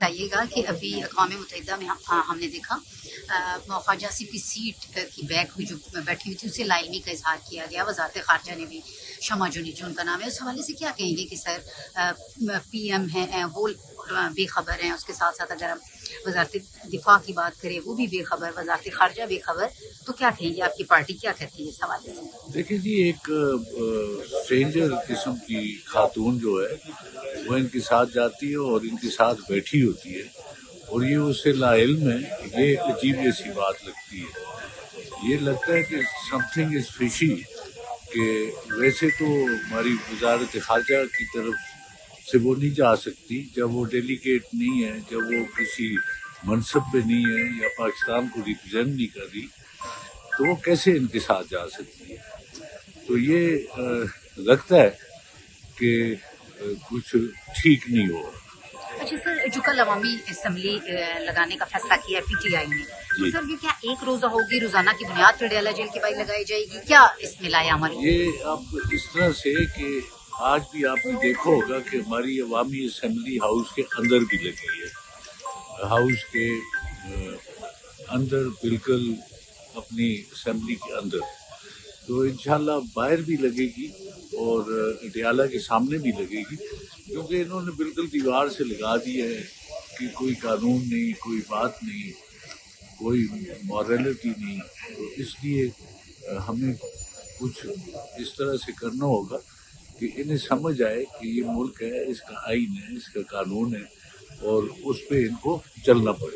بتائیے گا کہ ابھی اقوام متحدہ میں ہم نے دیکھا خواجہ پی سیٹ کی بیک ہوئی جو بیٹھی ہوئی تھی اسے لا علمی کا اظہار کیا گیا. وزارت خارجہ نے بھی شمع جونی جو ان کا نام ہے اس حوالے سے کیا کہیں گے کہ سر پی ایم ہیں وہ بے خبر ہیں, اس کے ساتھ ساتھ اگر ہم وزارت دفاع کی بات کریں وہ بھی بے خبر, وزارت خارجہ بے خبر, تو کیا کہیں گے, آپ کی پارٹی کیا کہتی ہے اس حوالے سے؟ دیکھیں جی, ایک اسٹرینجر قسم کی خاتون جو ہے وہ ان کے ساتھ جاتی ہے اور ان کے ساتھ بیٹھی ہوتی ہے اور یہ اس سے لا علم ہے. یہ عجیب جیسی بات لگتی ہے. یہ لگتا ہے کہ سم تھنگ از فشی, کہ ویسے تو ہماری وزارت خارجہ کی طرف سے وہ نہیں جا سکتی جب وہ ڈیلیگیٹ نہیں ہے, جب وہ کسی منصب پہ نہیں ہے یا پاکستان کو ریپرزینٹ نہیں کر رہی, تو وہ کیسے ان کے ساتھ جا سکتی ہے. تو یہ لگتا ہے کہ کچھ ٹھیک نہیں ہو رہا. اچھا سر, جو کل عوامی اسمبلی لگانے کا فیصلہ کیا ہے پی ٹی آئی نے, تو سر یہ کیا ایک روزہ ہوگی, روزانہ کی بنیاد پر ڈیالہ جیل کی بائی لگائی جائے گی, کیا اس میں لایا عمل؟ یہ اب اس طرح سے کہ آج بھی آپ نے دیکھا ہوگا کہ ہماری عوامی اسمبلی ہاؤس کے اندر بھی لگی ہے, ہاؤس کے اندر بالکل اپنی اسمبلی کے اندر. تو انشاءاللہ باہر بھی لگے گی اور ڈیالہ کے سامنے بھی لگے گی, کیونکہ انہوں نے بالکل دیوار سے لگا دیا ہے کہ کوئی قانون نہیں, کوئی بات نہیں, کوئی مورالٹی نہیں. تو اس لیے ہمیں کچھ اس طرح سے کرنا ہوگا کہ انہیں سمجھ آئے کہ یہ ملک ہے, اس کا آئین ہے, اس کا قانون ہے, اور اس پہ ان کو چلنا پڑے.